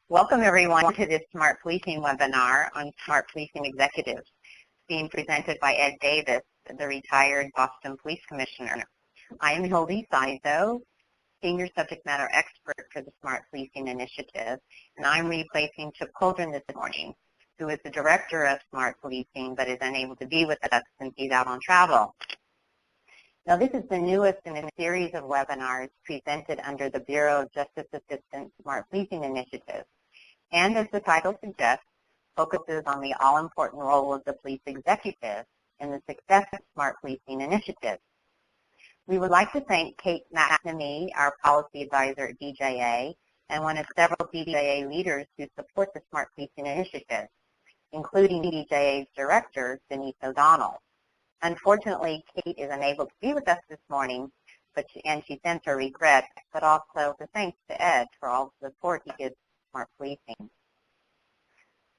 Welcome everyone to this Smart Policing webinar on Smart Policing Executives, being presented by Ed Davis, the retired Boston Police Commissioner. I am Hildy Sizo, Senior Subject Matter Expert for the Smart Policing Initiative, and I'm replacing Chip Coldren this morning, who is the Director of Smart Policing but is unable to be with us since he's out on travel. Now, this is the newest in a series of webinars presented under the Bureau of Justice Assistance Smart Policing Initiative, and as the title suggests, focuses on the all-important role of the police executive in the success of Smart Policing Initiative. We would like to thank Kate McNamee, our policy advisor at BJA, and one of several BJA leaders who support the Smart Policing Initiative, including BJA's director, Denise O'Donnell. Unfortunately, Kate is unable to be with us this morning, and she sends her regrets, but also the thanks to Ed for all the support he gives Smart Policing.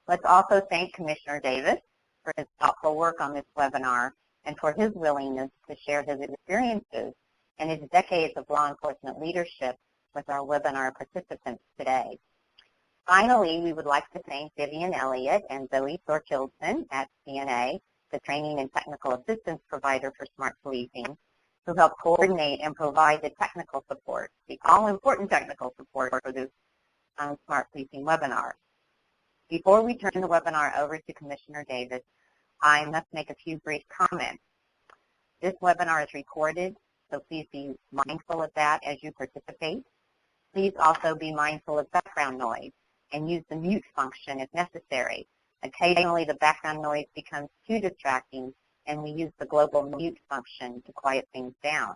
Let's also thank Commissioner Davis for his thoughtful work on this webinar and for his willingness to share his experiences and his decades of law enforcement leadership with our webinar participants today. Finally, we would like to thank Vivian Elliott and Zoe Thorkildson at CNA, the training and technical assistance provider for Smart Policing, who helped coordinate and provide the technical support, the all-important technical support for this Smart Policing webinar. Before we turn the webinar over to Commissioner Davis, I must make a few brief comments. This webinar is recorded, so please be mindful of that as you participate. Please also be mindful of background noise and use the mute function if necessary. Occasionally, the background noise becomes too distracting, and we use the global mute function to quiet things down.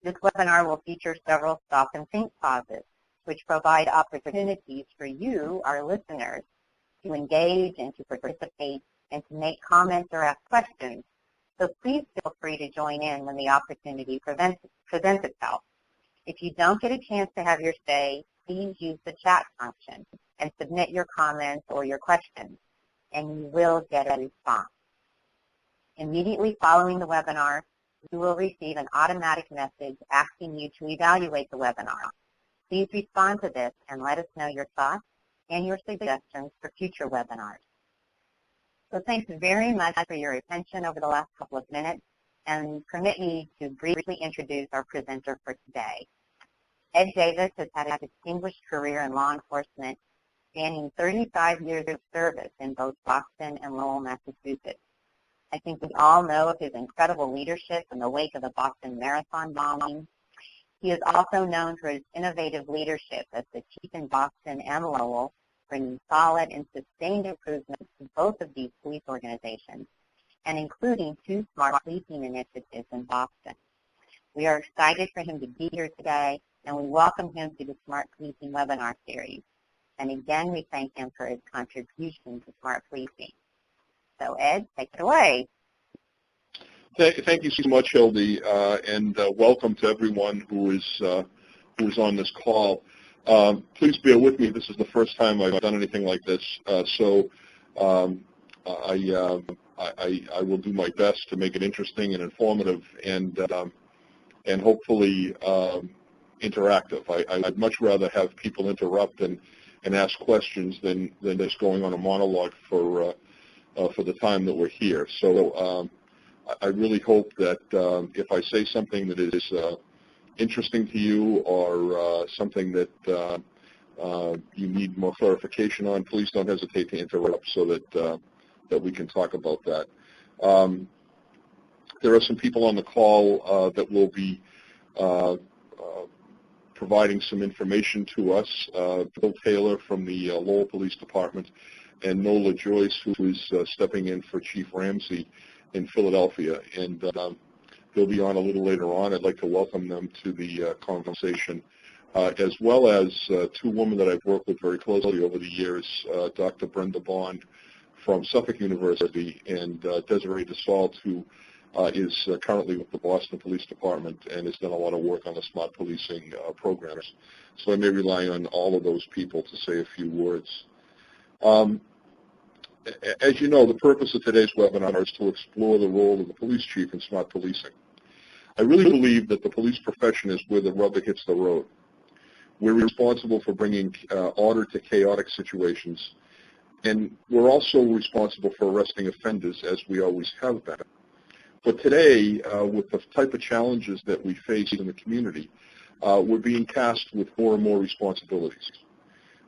This webinar will feature several stop and think pauses, which provide opportunities for you, our listeners, to engage and to participate and to make comments or ask questions. So please feel free to join in when the opportunity presents itself. If you don't get a chance to have your say, please use the chat function and submit your comments or your questions, and you will get a response. Immediately following the webinar, you will receive an automatic message asking you to evaluate the webinar. Please respond to this and let us know your thoughts and your suggestions for future webinars. So thanks very much for your attention over the last couple of minutes, and permit me to briefly introduce our presenter for today. Ed Davis has had a distinguished career in law enforcement, spanning 35 years of service in both Boston and Lowell, Massachusetts. I think we all know of his incredible leadership in the wake of the Boston Marathon bombing. He is also known for his innovative leadership as the chief in Boston and Lowell, bringing solid and sustained improvements to both of these police organizations, and including 2 Smart Policing initiatives in Boston. We are excited for him to be here today, and we welcome him to the Smart Policing webinar series. And again, we thank him for his contribution to Smart Policing. So Ed, take it away. Thank you so much, Hildy, and welcome to everyone who is on this call. Please bear with me. This is the first time I've done anything like this, so I will do my best to make it interesting and informative and hopefully interactive. I'd much rather have people interrupt and ask questions than just going on a monologue for the time that we're here. So I really hope that if I say something that is interesting to you or something that you need more clarification on, please don't hesitate to interrupt so that we can talk about that. There are some people on the call that will be providing some information to us. Bill Taylor from the Lowell Police Department and Nola Joyce, who is stepping in for Chief Ramsey in Philadelphia. And they'll be on a little later on. I'd like to welcome them to the conversation, as well as 2 women that I've worked with very closely over the years, Dr. Brenda Bond from Suffolk University and Desiree DeSalt, who is currently with the Boston Police Department and has done a lot of work on the Smart Policing programs. So I may rely on all of those people to say a few words. As you know, the purpose of today's webinar is to explore the role of the police chief in smart policing. I really believe that the police profession is where the rubber hits the road. We're responsible for bringing order to chaotic situations. And we're also responsible for arresting offenders, as we always have been. But today, with the type of challenges that we face in the community, we're being tasked with more and more responsibilities.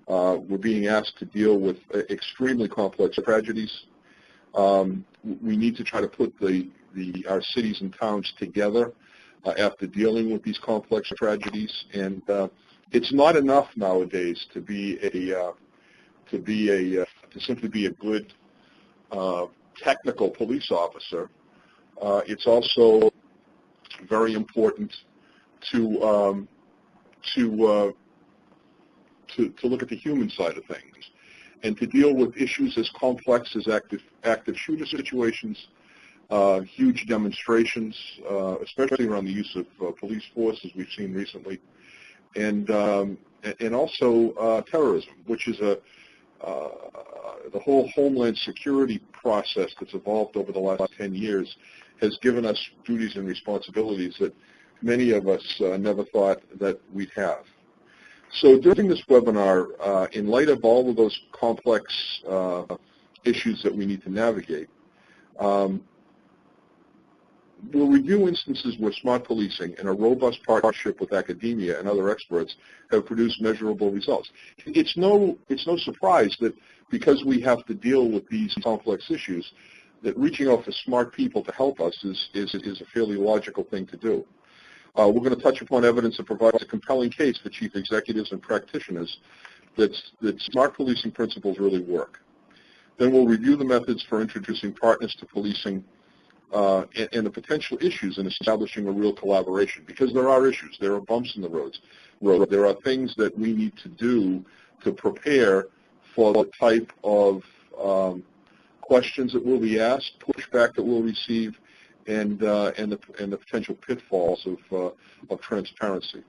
We're being asked to deal with extremely complex tragedies. We need to try to put our cities and towns together after dealing with these complex tragedies. And it's not enough nowadays to simply be a good technical police officer. It's also very important to look at the human side of things and to deal with issues as complex as active shooter situations, huge demonstrations, especially around the use of police force, as we've seen recently, and also terrorism, which is the whole homeland security process that's evolved over the last 10 years has given us duties and responsibilities that many of us never thought that we'd have. So during this webinar, in light of all of those complex issues that we need to navigate, we'll review instances where smart policing and a robust partnership with academia and other experts have produced measurable results. It's no surprise that because we have to deal with these complex issues, that reaching out for smart people to help us is a fairly logical thing to do. We're going to touch upon evidence that provides a compelling case for chief executives and practitioners that smart policing principles really work. Then we'll review the methods for introducing partners to policing and the potential issues in establishing a real collaboration, because there are issues. There are bumps in the road. There are things that we need to do to prepare for the type of questions that will be asked, pushback that we'll receive, and the potential pitfalls of transparency.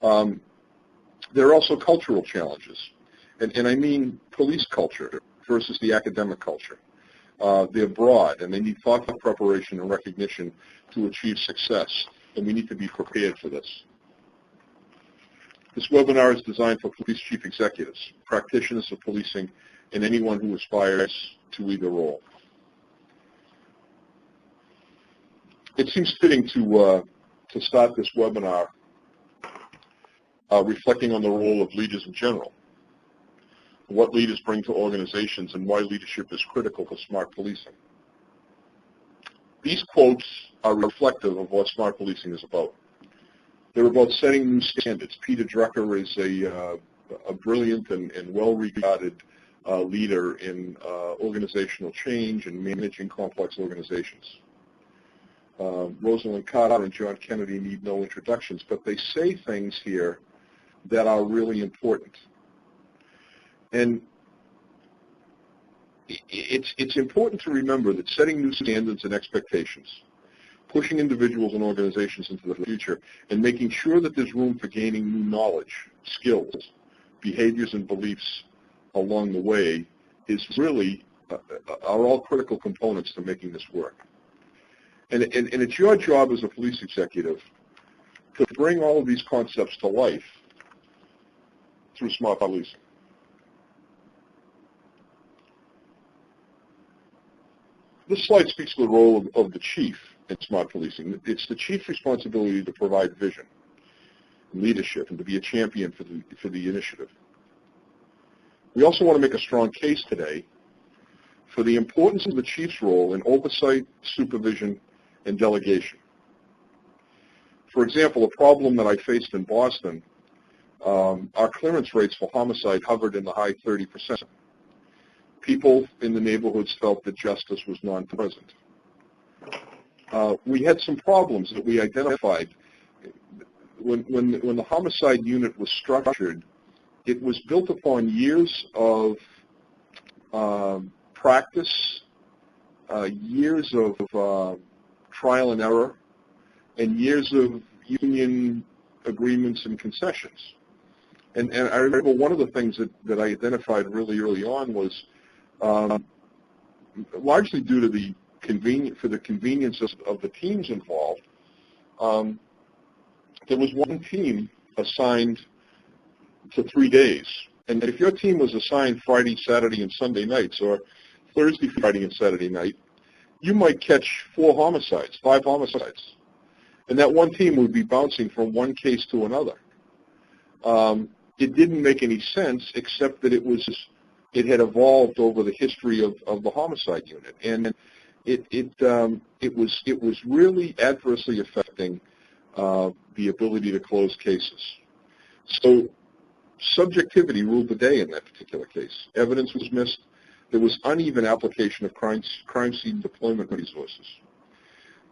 There are also cultural challenges, and I mean police culture versus the academic culture. They're broad, and they need thoughtful preparation and recognition to achieve success, and we need to be prepared for this. This webinar is designed for police chief executives, practitioners of policing, and anyone who aspires to either role. It seems fitting to start this webinar reflecting on the role of leaders in general, what leaders bring to organizations, and why leadership is critical for smart policing. These quotes are reflective of what smart policing is about. They're about setting new standards. Peter Drucker is a brilliant and well-regarded leader in organizational change and managing complex organizations. Rosalind Carter and John Kennedy need no introductions, but they say things here that are really important. And it's important to remember that setting new standards and expectations, pushing individuals and organizations into the future, and making sure that there's room for gaining new knowledge, skills, behaviors, and beliefs along the way is really are all critical components to making this work. And it's your job as a police executive to bring all of these concepts to life through smart policing. This slide speaks to the role of the chief in smart policing. It's the chief's responsibility to provide vision, leadership, and to be a champion for the initiative. We also want to make a strong case today for the importance of the chief's role in oversight, supervision, and delegation. For example, a problem that I faced in Boston, our clearance rates for homicide hovered in the high 30%. People in the neighborhoods felt that justice was non-present. We had some problems that we identified. When the homicide unit was structured, it was built upon years of practice, years of trial and error, and years of union agreements and concessions. And I remember one of the things that I identified really early on was largely due to the convenience of the teams involved. There was one team assigned to 3 days. And if your team was assigned Friday, Saturday, and Sunday nights, or Thursday, Friday, and Saturday night, you might catch 4 homicides, 5 homicides. And that one team would be bouncing from one case to another. It didn't make any sense except that it had evolved over the history of the homicide unit. And it was really adversely affecting the ability to close cases. So subjectivity ruled the day in that particular case. Evidence was missed. There was uneven application of crime scene deployment resources.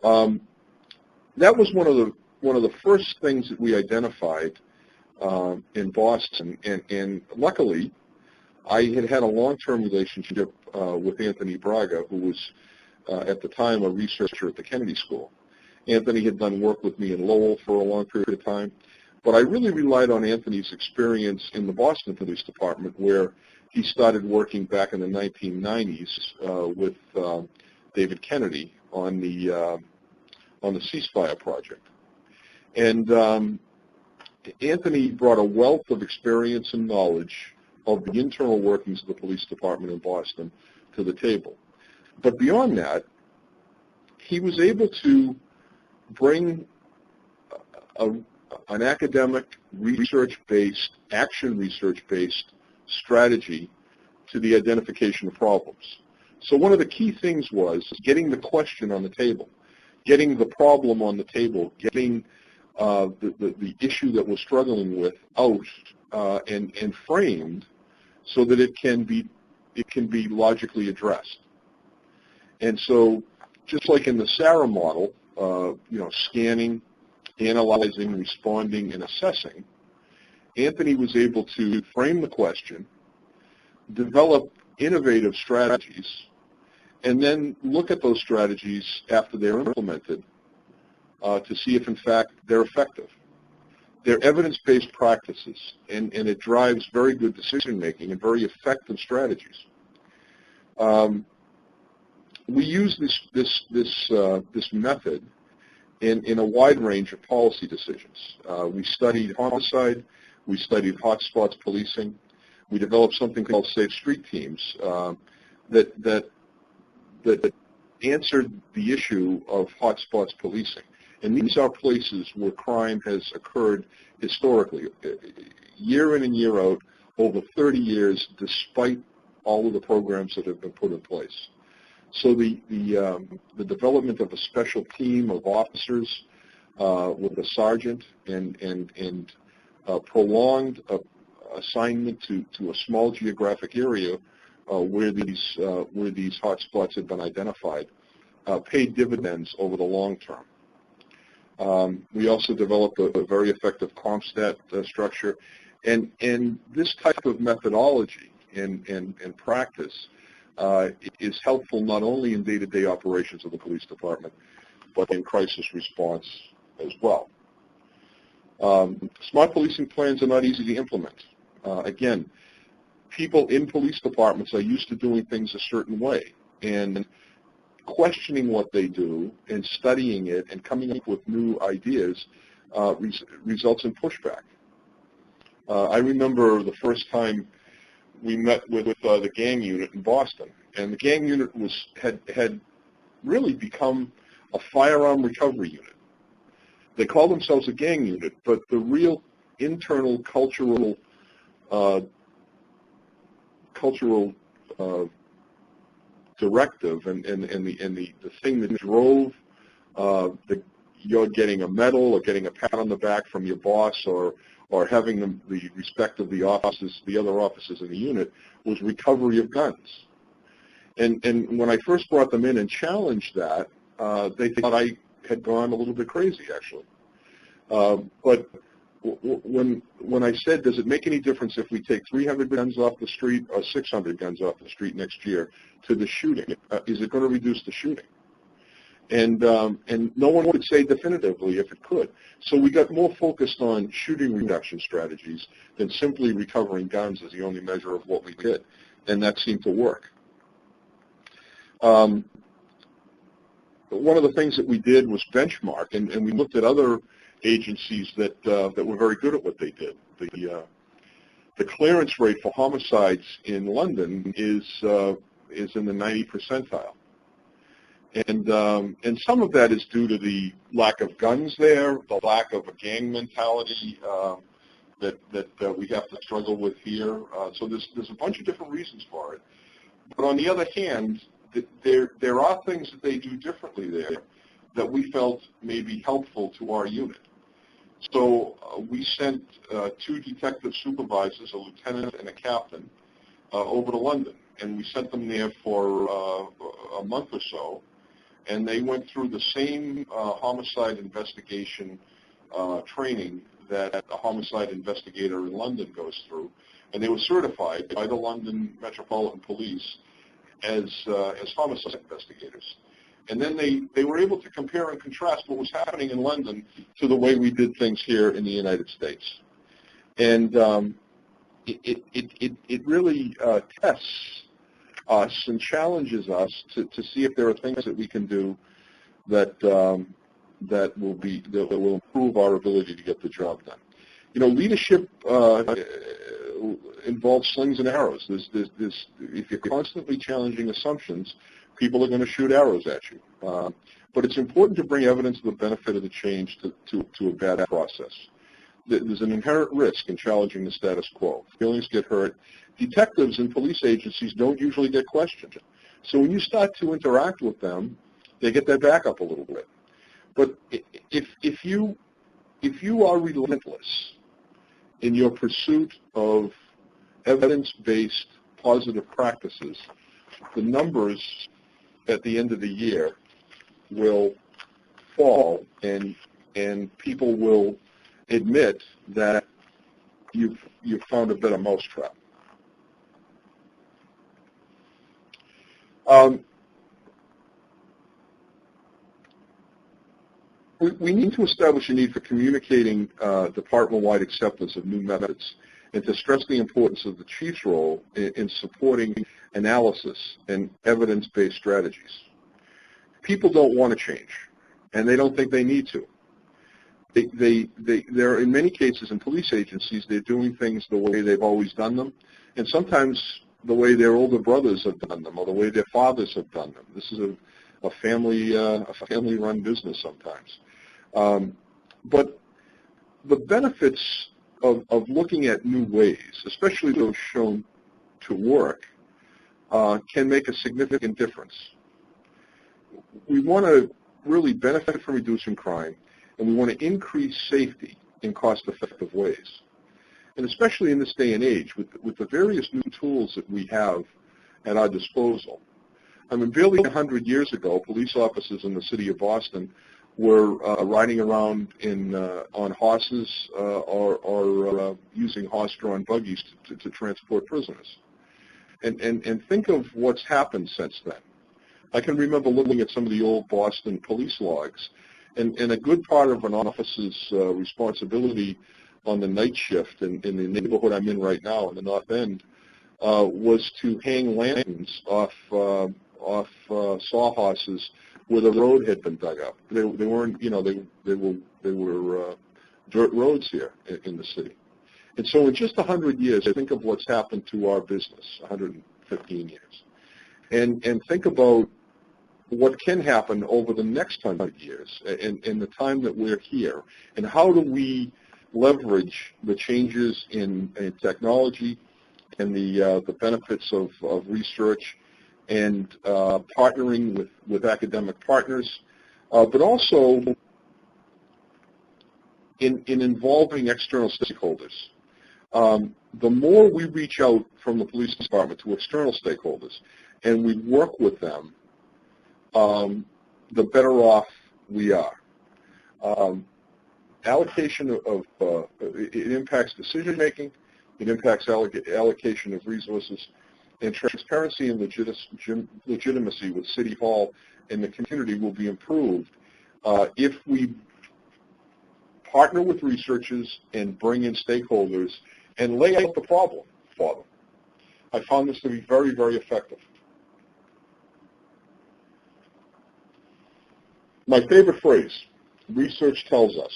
That was one of the first things that we identified in Boston, and luckily, I had a long-term relationship with Anthony Braga, who was at the time a researcher at the Kennedy School. Anthony had done work with me in Lowell for a long period of time, but I really relied on Anthony's experience in the Boston Police Department, where he started working back in the 1990s with David Kennedy on the ceasefire project. And Anthony brought a wealth of experience and knowledge of the internal workings of the police department in Boston to the table. But beyond that, he was able to bring an academic, research-based, action research-based strategy to the identification of problems. So one of the key things was getting the question on the table, getting the problem on the table, getting the issue that we're struggling with out and framed so that it can be logically addressed. And so, just like in the SARA model, scanning, analyzing, responding, and assessing, Anthony was able to frame the question, develop innovative strategies, and then look at those strategies after they're implemented to see if, in fact, they're effective. They're evidence-based practices, and it drives very good decision-making and very effective strategies. We use this method in a wide range of policy decisions. We studied homicide. We studied hotspots policing. We developed something called safe street teams that answered the issue of hotspots policing. And these are places where crime has occurred historically, year in and year out, over 30 years, despite all of the programs that have been put in place. So the development of a special team of officers with a sergeant and prolonged assignment to a small geographic area where these hotspots had been identified paid dividends over the long term. We also developed a very effective CompStat structure, and this type of methodology and practice is helpful not only in day-to-day operations of the police department, but in crisis response as well. Smart policing plans are not easy to implement. Again, people in police departments are used to doing things a certain way, and questioning what they do and studying it and coming up with new ideas results in pushback. I remember the first time we met with the gang unit in Boston, and the gang unit had really become a firearm recovery unit. They call themselves a gang unit, but the real internal cultural directive and the thing that drove you're getting a medal or getting a pat on the back from your boss or having the respect of the other officers in the unit was recovery of guns. And when I first brought them in and challenged that, they thought I had gone a little bit crazy, actually. But when I said, does it make any difference if we take 300 guns off the street or 600 guns off the street next year to the shooting? Is it going to reduce the shooting? And no one would say definitively if it could. So we got more focused on shooting reduction strategies than simply recovering guns as the only measure of what we did, and that seemed to work. One of the things that we did was benchmark, and we looked at other agencies that were very good at what they did. The clearance rate for homicides in London is in the 90 percentile. And some of that is due to the lack of guns there, the lack of a gang mentality that we have to struggle with here. So there's a bunch of different reasons for it. But on the other hand, there are things that they do differently there that we felt may be helpful to our unit. So we sent 2 detective supervisors, a lieutenant and a captain, over to London. And we sent them there for a month or so. And they went through the same homicide investigation training that a homicide investigator in London goes through. And they were certified by the London Metropolitan Police as homicide investigators. And then they were able to compare and contrast what was happening in London to the way we did things here in the United States. And it really tests us and challenges us to see if there are things that we can do that will improve our ability to get the job done. You know, leadership involves slings and arrows. If you're constantly challenging assumptions, people are going to shoot arrows at you. But it's important to bring evidence of the benefit of the change to a bad process. There's an inherent risk in challenging the status quo. Feelings get hurt. Detectives and police agencies don't usually get questioned. So when you start to interact with them, they get their back up a little bit. But if you are relentless in your pursuit of evidence-based positive practices, the numbers at the end of the year will fall, and people will admit that you've found a better mousetrap. We need to establish a need for communicating department-wide acceptance of new methods and to stress the importance of the chief's role in supporting analysis and evidence-based strategies. People don't want to change, and they don't think they need to. They're, in many cases in police agencies, they're doing things the way they've always done them, and sometimes the way their older brothers have done them or the way their fathers have done them. This is a family-run business sometimes. But the benefits of looking at new ways, especially those shown to work, can make a significant difference. We want to really benefit from reducing crime, and we want to increase safety in cost-effective ways. And especially in this day and age, with the various new tools that we have at our disposal. I mean, barely 100 years ago, police officers in the city of Boston were riding around on horses or using horse-drawn buggies to transport prisoners. And think of what's happened since then. I can remember looking at some of the old Boston police logs, and a good part of an officer's responsibility on the night shift in the neighborhood I'm in right now in the North End was to hang lanterns off sawhorses where the road had been dug up. They weren't, you know, they were dirt roads here in the city. And so in just 100 years, think of what's happened to our business, 115 years. And think about what can happen over the next 100 years in the time that we're here, and how do we leverage the changes in technology and the benefits of research and partnering with academic partners, but also in involving external stakeholders. The more we reach out from the police department to external stakeholders and we work with them, the better off we are. Allocation it impacts decision making, it impacts allocation of resources, and transparency and legitimacy with City Hall and the community will be improved if we partner with researchers and bring in stakeholders and lay out the problem for them. I found this to be very, very effective. My favorite phrase, research tells us.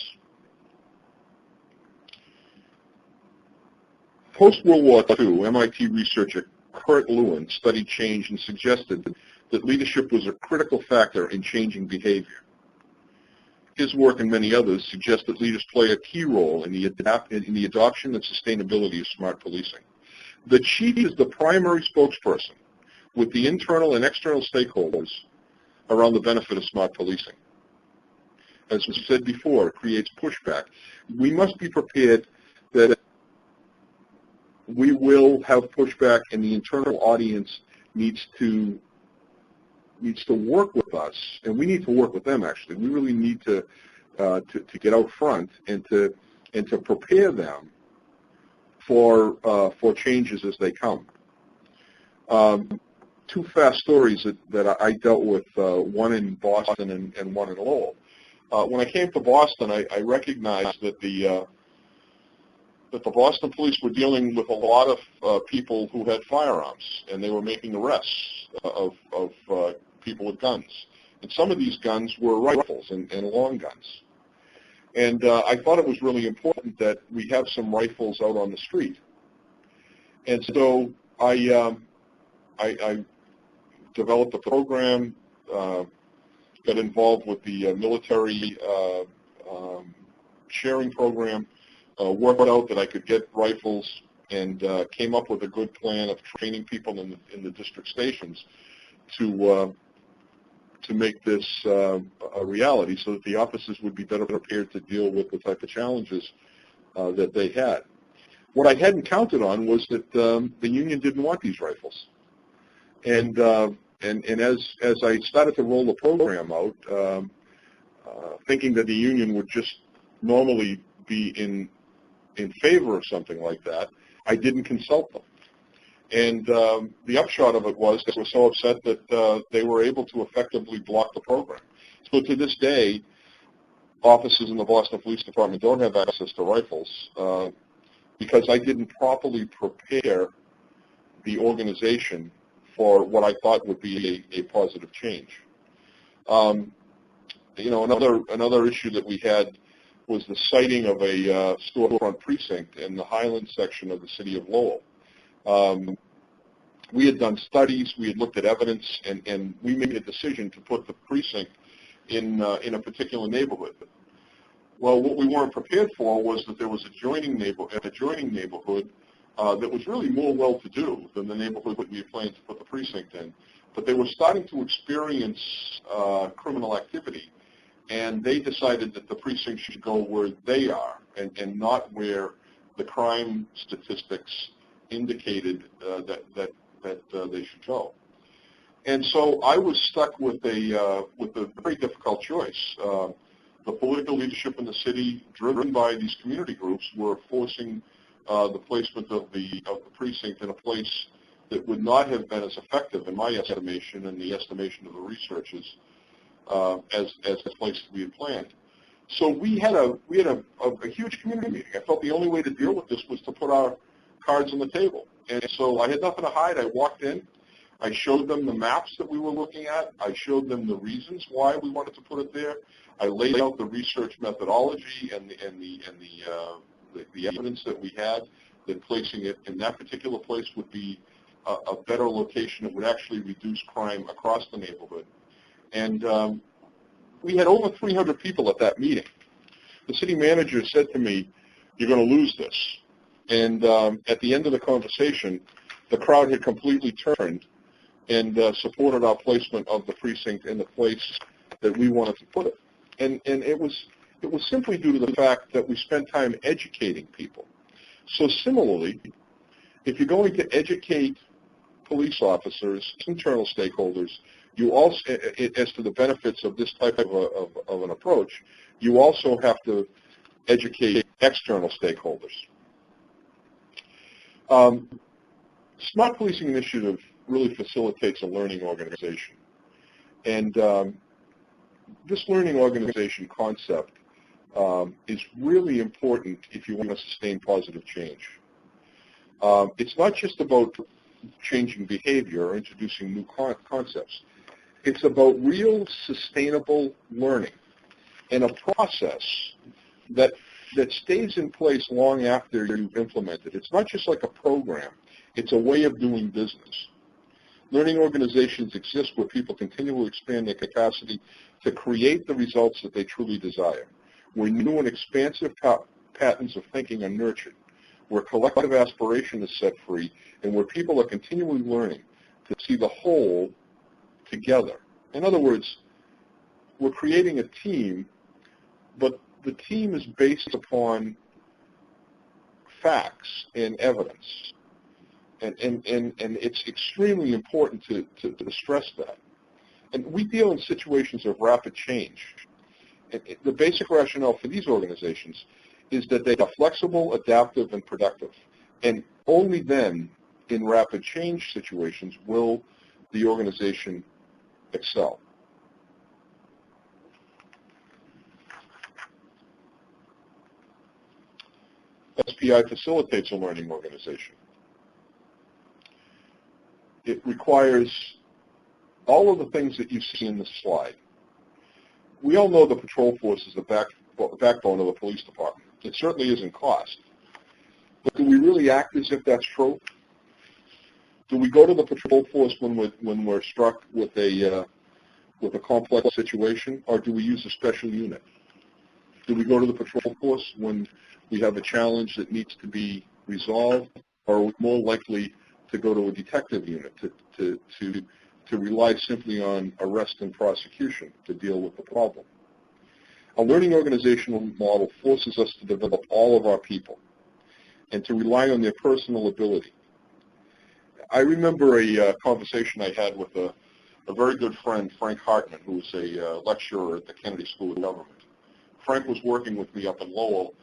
Post-World War II, MIT researcher Kurt Lewin studied change and suggested that leadership was a critical factor in changing behavior. His work and many others suggest that leaders play a key role in the adoption and sustainability of smart policing. The chief is the primary spokesperson with the internal and external stakeholders around the benefit of smart policing. As was said before, it creates pushback. We must be prepared that we will have pushback, and the internal audience needs to work with us, and we need to work with them. Actually, we really need to get out front and to prepare them for changes as they come. Two fast stories that I dealt with, one in Boston and one in Lowell. When I came to Boston, I recognized that the Boston police were dealing with a lot of people who had firearms, and they were making arrests of people with guns. And some of these guns were rifles and long guns. And I thought it was really important that we have some rifles out on the street. And so I developed a program, got involved with the military sharing program, worked out that I could get rifles, and came up with a good plan of training people in the district stations to make this a reality, so that the officers would be better prepared to deal with the type of challenges that they had. What I hadn't counted on was that the union didn't want these rifles, and as I started to roll the program out, thinking that the union would just normally be in favor of something like that, I didn't consult them. And the upshot of it was they were so upset that they were able to effectively block the program. So to this day, officers in the Boston Police Department don't have access to rifles because I didn't properly prepare the organization for what I thought would be a positive change. Another issue that we had was the siting of a storefront precinct in the Highlands section of the city of Lowell. We had done studies, we had looked at evidence, and we made a decision to put the precinct in a particular neighborhood. Well, what we weren't prepared for was that there was an adjoining neighborhood that was really more well-to-do than the neighborhood that we had planned to put the precinct in. But they were starting to experience criminal activity, and they decided that the precinct should go where they are and not where the crime statistics indicated that they should go. And so I was stuck with a very difficult choice. The political leadership in the city, driven by these community groups, were forcing the placement of the precinct in a place that would not have been as effective, in my estimation, and the estimation of the researchers, as the place we had planned. So we had a huge community meeting. I felt the only way to deal with this was to put our cards on the table. And so I had nothing to hide. I walked in. I showed them the maps that we were looking at. I showed them the reasons why we wanted to put it there. I laid out the research methodology and the evidence that we had that placing it in that particular place would be a better location. It would actually reduce crime across the neighborhood. And we had over 300 people at that meeting. The city manager said to me, "You're going to lose this." And at the end of the conversation, the crowd had completely turned and supported our placement of the precinct in the place that we wanted to put it. And it was simply due to the fact that we spent time educating people. So similarly, if you're going to educate police officers, internal stakeholders, you also, as to the benefits of this type of an approach, you also have to educate external stakeholders. Smart Policing Initiative really facilitates a learning organization. And this learning organization concept is really important if you want to sustain positive change. It's not just about changing behavior or introducing new concepts. It's about real sustainable learning and a process that that stays in place long after you've implemented. It's not just like a program. It's a way of doing business. Learning organizations exist where people continually expand their capacity to create the results that they truly desire, where new and expansive patterns of thinking are nurtured, where collective aspiration is set free, and where people are continually learning to see the whole together. In other words, we're creating a team, but the team is based upon facts and evidence. And it's extremely important to stress that. And we deal in situations of rapid change. And the basic rationale for these organizations is that they are flexible, adaptive, and productive. And only then, in rapid change situations, will the organization excel. SPI facilitates a learning organization. It requires all of the things that you see in this slide. We all know the patrol force is the backbone of the police department. It certainly isn't cost. But do we really act as if that's true? Do we go to the patrol force when we're struck with a complex situation, or do we use a special unit? Do we go to the patrol force when we have a challenge that needs to be resolved, or are we more likely to go to a detective unit to rely simply on arrest and prosecution to deal with the problem? A learning organizational model forces us to develop all of our people and to rely on their personal ability. I remember a conversation I had with a very good friend, Frank Hartman, who was a lecturer at the Kennedy School of Government. Frank was working with me up in Lowell,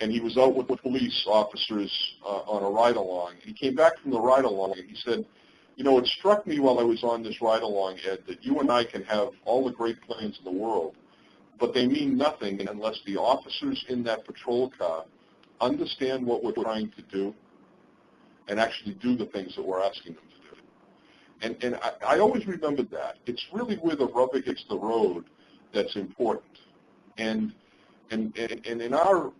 and he was out with the police officers on a ride-along. He came back from the ride-along, and he said, you know, it struck me while I was on this ride-along, Ed, that you and I can have all the great plans in the world, but they mean nothing unless the officers in that patrol car understand what we're trying to do and actually do the things that we're asking them to do. And I always remembered that. It's really where the rubber hits the road that's important. And in our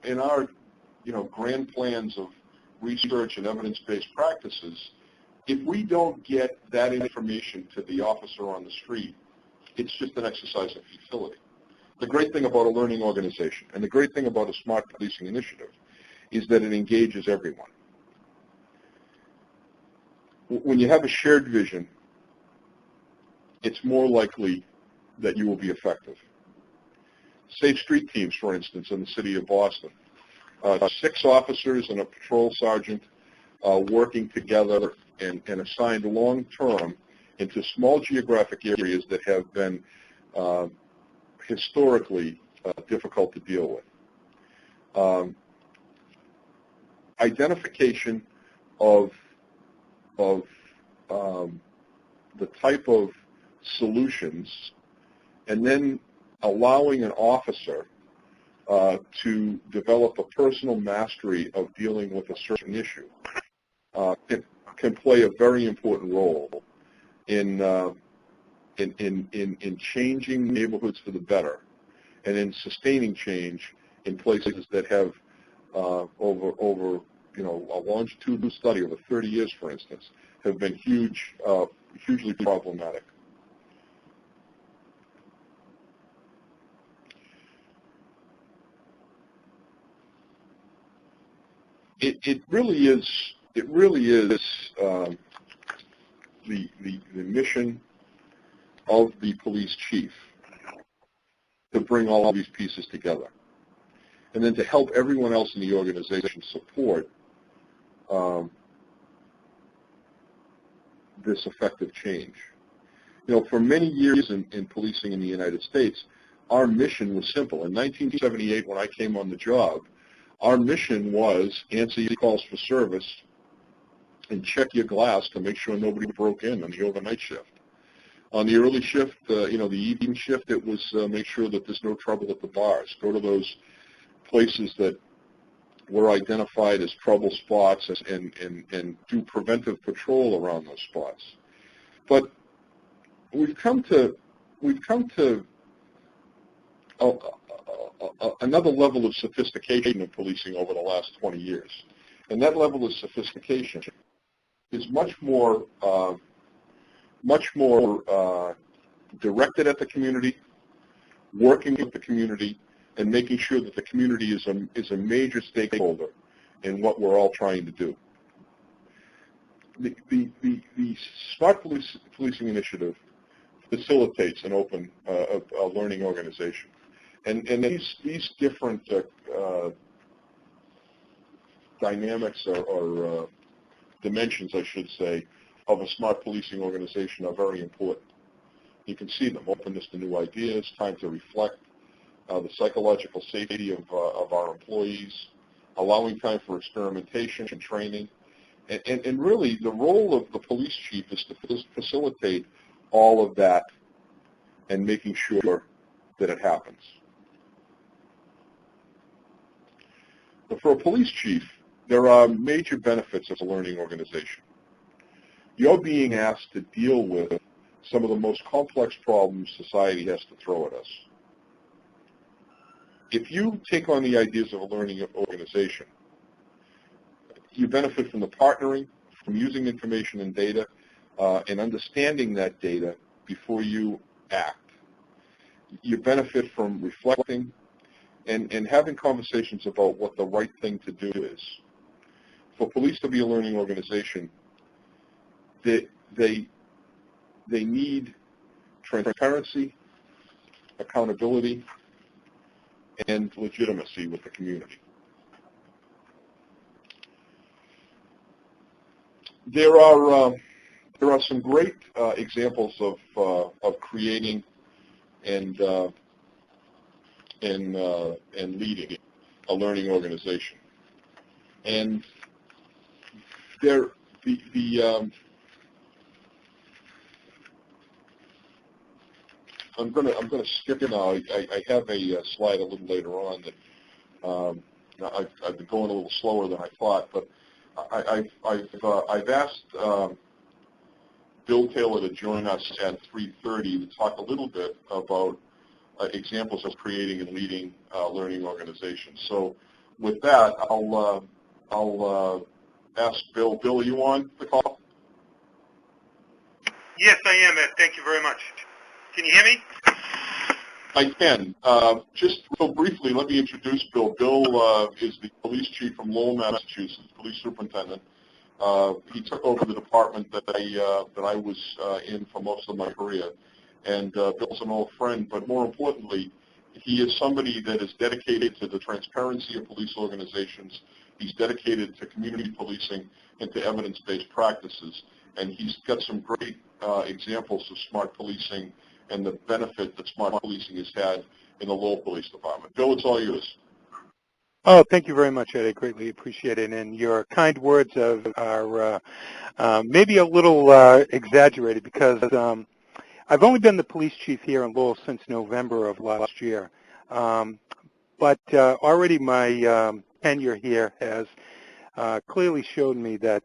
grand plans of research and evidence-based practices, if we don't get that information to the officer on the street, it's just an exercise in futility. The great thing about a learning organization and the great thing about a smart policing initiative is that it engages everyone. When you have a shared vision, it's more likely that you will be effective. Safe street teams, for instance, in the city of Boston. 6 officers and a patrol sergeant working together and assigned long-term into small geographic areas that have been historically difficult to deal with. Identification of the type of solutions, and then allowing an officer to develop a personal mastery of dealing with a certain issue can play a very important role in changing neighborhoods for the better, and in sustaining change in places that have over a longitudinal study over 30 years, for instance, have been hugely problematic. It really is the mission of the police chief to bring all of these pieces together, and then to help everyone else in the organization support this effective change. For many years in policing in the United States, our mission was simple. In 1978, when I came on the job, our mission was answer your calls for service and check your glass to make sure nobody broke in on the overnight shift. On the early shift, the evening shift, it was make sure that there's no trouble at the bars. Go to those places that were identified as trouble spots and do preventive patrol around those spots. But we've come to another level of sophistication in policing over the last 20 years. And that level of sophistication is much more directed at the community, working with the community, and making sure that the community is a major stakeholder in what we're all trying to do. The Smart Policing Initiative facilitates an open learning organization. And these different dynamics or dimensions, I should say, of a smart policing organization are very important. You can see them: openness to new ideas, time to reflect, the psychological safety of our employees, allowing time for experimentation and training. And really, the role of the police chief is to facilitate all of that and making sure that it happens. But for a police chief, there are major benefits of a learning organization. You're being asked to deal with some of the most complex problems society has to throw at us. If you take on the ideas of a learning organization, you benefit from the partnering, from using information and data, and understanding that data before you act. You benefit from reflecting and having conversations about what the right thing to do is. For police to be a learning organization, they need transparency, accountability, and legitimacy with the community. There are some great examples of creating and leading a learning organization, and I'm going to skip now. I have a slide a little later on that I've been going a little slower than I thought, but I've asked Bill Taylor to join us at 3:30 to talk a little bit about examples of creating and leading learning organizations. So with that, I'll ask Bill. Bill, are you on the call? Yes, I am, Ed. Thank you very much. Can you hear me? I can. Just real briefly, let me introduce Bill. Bill is the police chief from Lowell, Massachusetts, police superintendent. He took over the department that I was in for most of my career. And Bill's an old friend, but more importantly, he is somebody that is dedicated to the transparency of police organizations. He's dedicated to community policing and to evidence-based practices. And he's got some great examples of smart policing and the benefit that smart policing has had in the Lowell Police Department. Bill, it's all yours. Oh, thank you very much, Ed. I greatly appreciate it. And your kind words are maybe a little exaggerated because I've only been the police chief here in Lowell since November of last year. But already my tenure here has clearly showed me that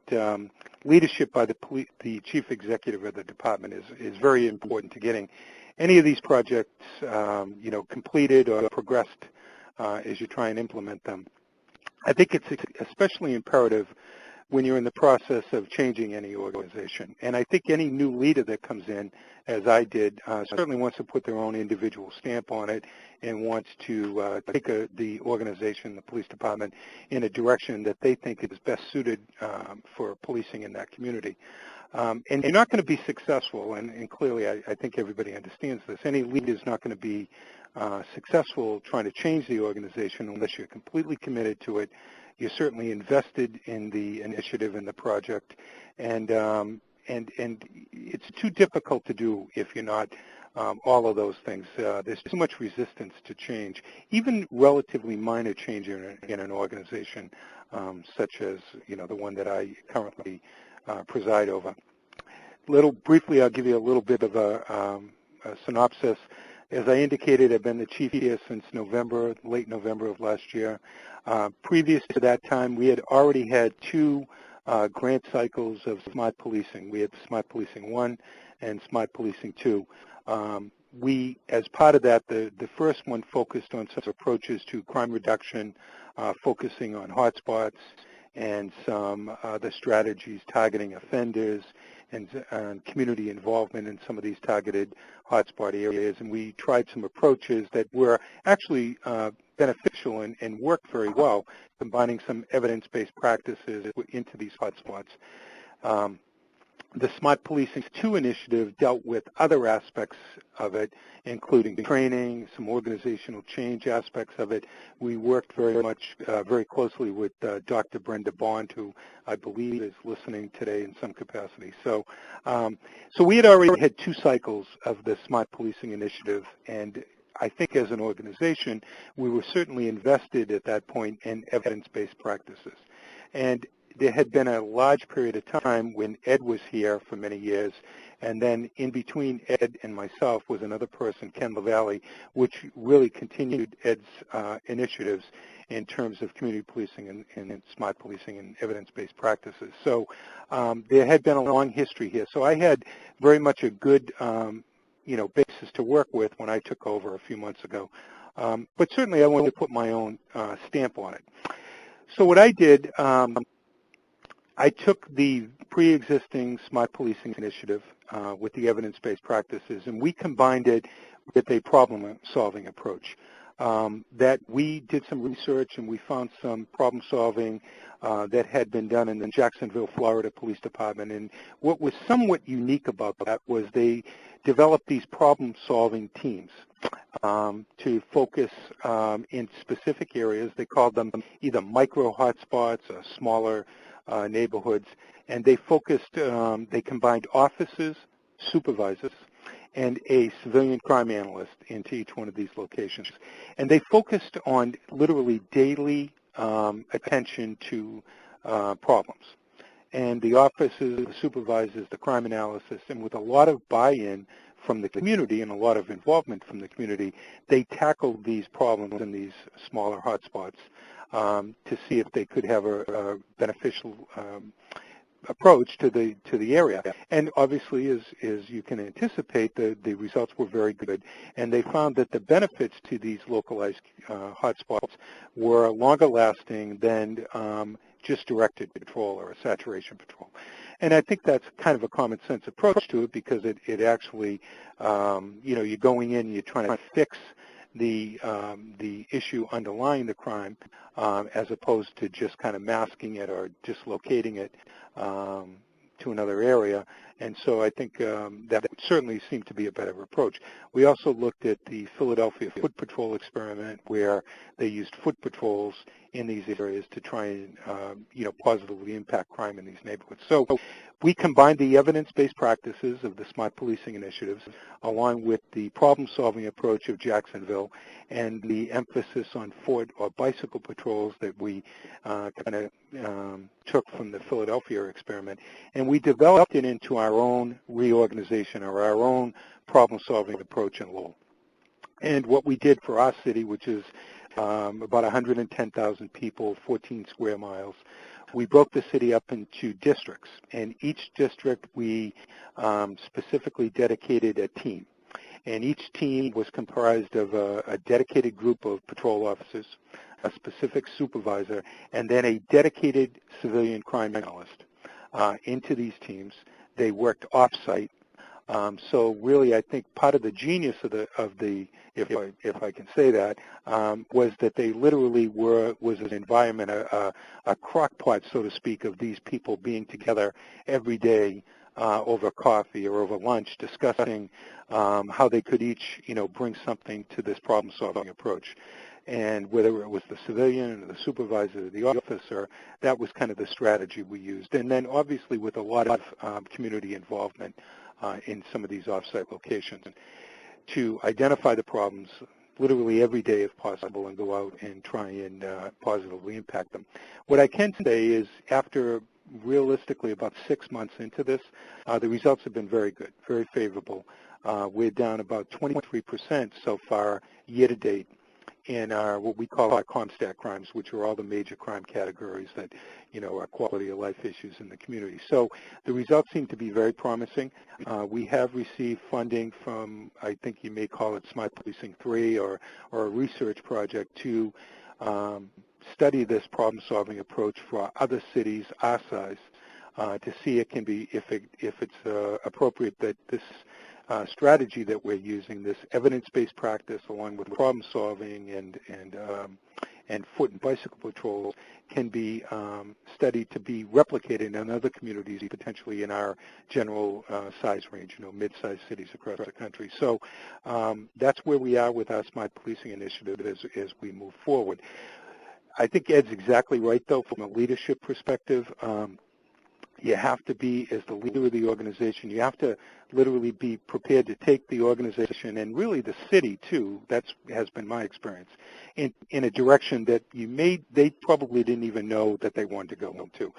leadership by the chief executive of the department is very important to getting any of these projects completed or progressed as you try and implement them. I think it's especially imperative when you're in the process of changing any organization. And I think any new leader that comes in, as I did, certainly wants to put their own individual stamp on it and wants to take the organization, the police department, in a direction that they think is best suited for policing in that community. And you're not going to be successful, and clearly I think everybody understands this. Any leader is not going to be successful trying to change the organization unless you're completely committed to it. You're certainly invested in the initiative and the project, and it's too difficult to do if you're not all of those things. There's too much resistance to change, even relatively minor change in an organization, such as the one that I currently preside over. Briefly, I'll give you a little bit of a synopsis. As I indicated, I've been the chief here since late November of last year. Previous to that time, we had already had two grant cycles of smart policing. We had Smart Policing 1 and Smart Policing 2. we, as part of that, the first one focused on some approaches to crime reduction, focusing on hotspots and some other strategies targeting offenders and community involvement in some of these targeted hotspot areas. And we tried some approaches that were actually beneficial and worked very well, combining some evidence-based practices into these hotspots. The Smart Policing 2 initiative dealt with other aspects of it, including training, some organizational change aspects of it. We worked very closely with Dr. Brenda Bond, who I believe is listening today in some capacity. So we had already had 2 cycles of the Smart Policing initiative, and I think as an organization, we were certainly invested at that point in evidence-based practices. And there had been a large period of time when Ed was here for many years, and then in between Ed and myself was another person, Ken LaValle, which really continued Ed's initiatives in terms of community policing and smart policing and evidence-based practices. So there had been a long history here. So I had very much a good basis to work with when I took over a few months ago. But certainly I wanted to put my own stamp on it. So what I did, I took the pre-existing smart policing initiative with the evidence-based practices, and we combined it with a problem-solving approach. That we did some research and we found some problem-solving that had been done in the Jacksonville, Florida Police Department. And what was somewhat unique about that was they developed these problem-solving teams to focus in specific areas. They called them either micro hotspots or smaller neighborhoods, and they focused, they combined officers, supervisors, and a civilian crime analyst into each one of these locations. And they focused on literally daily attention to problems. And the officers, the supervisors, the crime analysis, and with a lot of buy-in from the community and a lot of involvement from the community, they tackled these problems in these smaller hotspots to see if they could have a beneficial approach to the area. And obviously, as you can anticipate, the results were very good. And they found that the benefits to these localized hotspots were longer lasting than just directed patrol or a saturation patrol. And I think that's kind of a common sense approach to it, because it actually, you're going in and you're trying to fix the issue underlying the crime, as opposed to just kind of masking it or dislocating it to another area. And so I think that would certainly seem to be a better approach. We also looked at the Philadelphia Foot Patrol experiment, where they used foot patrols in these areas to try and positively impact crime in these neighborhoods. So we combined the evidence-based practices of the smart policing initiatives along with the problem-solving approach of Jacksonville and the emphasis on foot or bicycle patrols that we took from the Philadelphia experiment, and we developed it into our own reorganization or our own problem-solving approach in Lowell. And what we did for our city, which is about 110,000 people, 14 square miles, we broke the city up into districts, and each district we specifically dedicated a team. And each team was comprised of a dedicated group of patrol officers, a specific supervisor, and then a dedicated civilian crime analyst into these teams. They worked off-site. So really, I think part of the genius of the if I can say that, was that they literally was an environment, a crock pot, so to speak, of these people being together every day over coffee or over lunch, discussing how they could each, bring something to this problem-solving approach. And whether it was the civilian or the supervisor or the officer, that was kind of the strategy we used. And then obviously with a lot of community involvement in some of these off-site locations to identify the problems literally every day if possible and go out and try and positively impact them. What I can say is after realistically about 6 months into this, the results have been very good, very favorable. We're down about 23% so far year to date in our what we call our CompStat crimes, which are all the major crime categories that are quality of life issues in the community. So the results seem to be very promising. We have received funding from, I think you may call it Smart Policing 3 or a research project to study this problem-solving approach for other cities our size to see if it's appropriate that this strategy that we're using, this evidence-based practice along with problem-solving and foot and bicycle patrols, can be studied to be replicated in other communities, potentially in our general size range, mid-sized cities across the country. So that's where we are with our Smart Policing Initiative as we move forward. I think Ed's exactly right, though, from a leadership perspective. You have to be, as the leader of the organization, you have to literally be prepared to take the organization and really the city, too, that has been my experience, in a direction that they probably didn't even know that they wanted to go into.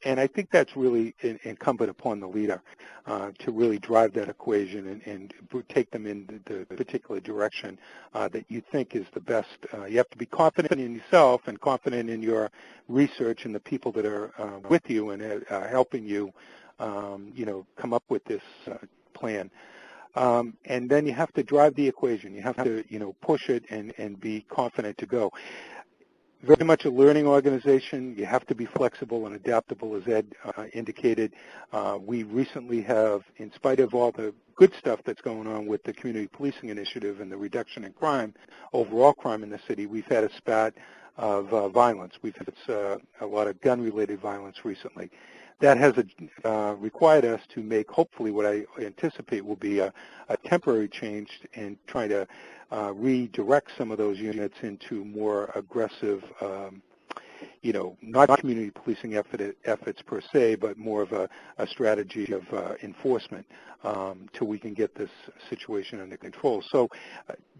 And I think that's really incumbent upon the leader to really drive that equation and take them in the particular direction that you think is the best. You have to be confident in yourself and confident in your research and the people that are with you and helping you, come up with this plan. And then you have to drive the equation. You have to, push it and be confident to go. Very much a learning organization. You have to be flexible and adaptable, as Ed indicated. We recently have, in spite of all the good stuff that's going on with the Community Policing Initiative and the reduction in crime, overall crime in the city, we've had a spat of violence. We've had a lot of gun-related violence recently. That has required us to make, hopefully, what I anticipate will be a temporary change in trying to redirect some of those units into more aggressive, not community policing efforts per se, but more of a strategy of enforcement till we can get this situation under control. So,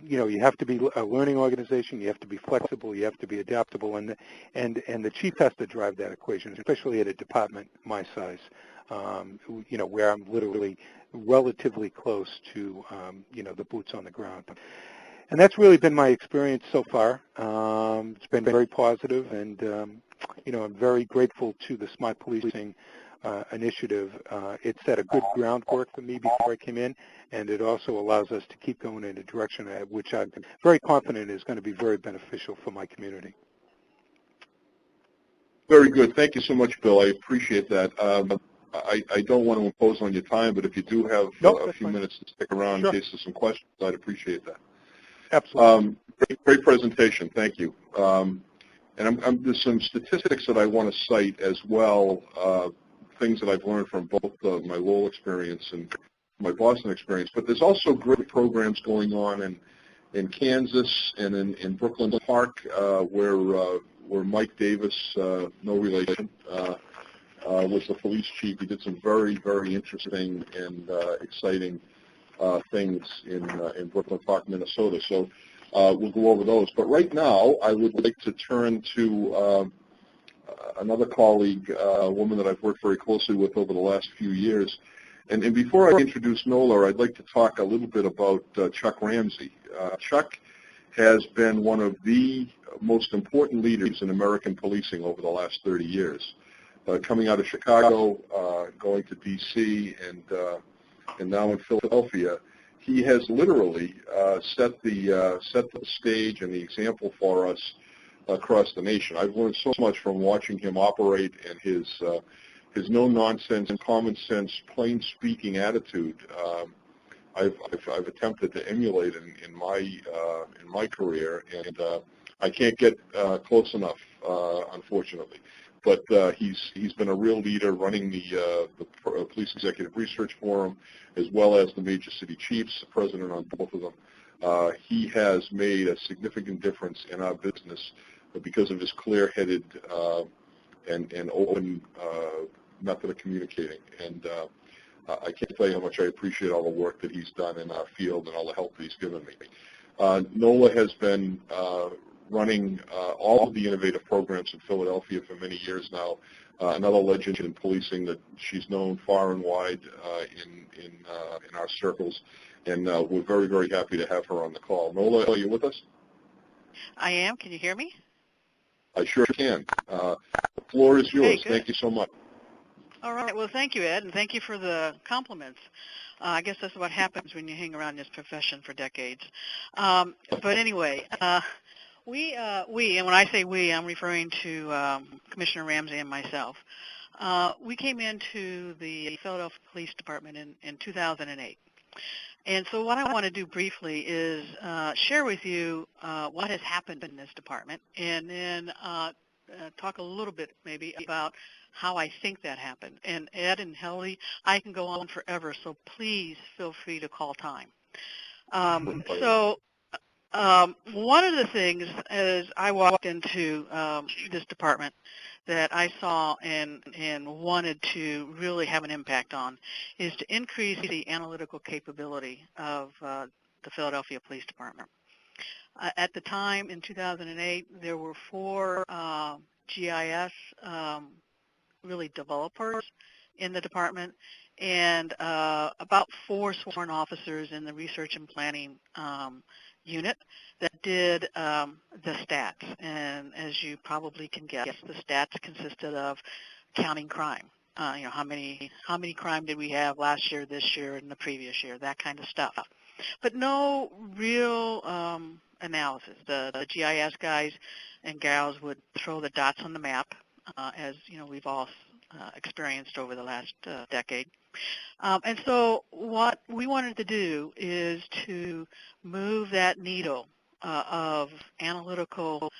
you have to be a learning organization. You have to be flexible. You have to be adaptable, and the chief has to drive that equation, especially at a department my size, where I'm literally relatively close to, the boots on the ground. And that's really been my experience so far. It's been very positive, and I'm very grateful to the Smart Policing Initiative. It set a good groundwork for me before I came in, and it also allows us to keep going in a direction which I'm very confident is going to be very beneficial for my community. Very good. Thank you so much, Bill. I appreciate that. I don't want to impose on your time, but if you do have a few minutes to stick around in case there's some questions, I'd appreciate that. Absolutely. Great presentation. Thank you. And there's some statistics that I want to cite as well, things that I've learned from both my Lowell experience and my Boston experience. But there's also great programs going on in Kansas and in Brooklyn Park, where Mike Davis, no relation, was the police chief. He did some very, very interesting and exciting things in Brooklyn Park, Minnesota. So we'll go over those. But right now, I would like to turn to another colleague, a woman that I've worked very closely with over the last few years. And before I introduce Nola, I'd like to talk a little bit about Chuck Ramsey. Chuck has been one of the most important leaders in American policing over the last 30 years. Coming out of Chicago, going to D.C., and now in Philadelphia, he has literally set the stage and the example for us across the nation. I've learned so much from watching him operate, and his no-nonsense and common-sense, plain-speaking attitude. I've attempted to emulate in my career, and I can't get close enough, unfortunately. But he's been a real leader running the Police Executive Research Forum, as well as the major city chiefs, the president on both of them. He has made a significant difference in our business because of his clear-headed and open method of communicating. And I can't tell you how much I appreciate all the work that he's done in our field and all the help that he's given me. Nola has been running all of the innovative programs in Philadelphia for many years now. Another legend in policing that she's known far and wide in our circles, and we're very, very happy to have her on the call. Nola, are you with us? I am. Can you hear me? I sure can. The floor is yours. Good. Thank you so much. All right. Well, thank you, Ed, and thank you for the compliments. I guess that's what happens when you hang around this profession for decades. But anyway, we, and when I say we, I'm referring to Commissioner Ramsey and myself. We came into the Philadelphia Police Department in 2008. And so what I want to do briefly is share with you what has happened in this department, and then talk a little bit maybe about how I think that happened. And Ed and Helly, I can go on forever, so please feel free to call time. So one of the things as I walked into this department that I saw and wanted to really have an impact on is to increase the analytical capability of the Philadelphia Police Department. At the time, in 2008, there were 4 GIS really developers in the department, and about 4 sworn officers in the research and planning unit that did the stats. And as you probably can guess, the stats consisted of counting crime. How many crime did we have last year, this year, and the previous year, that kind of stuff. But no real analysis. The GIS guys and gals would throw the dots on the map, as we've all experienced over the last decade. And so what we wanted to do is to move that needle of analytical,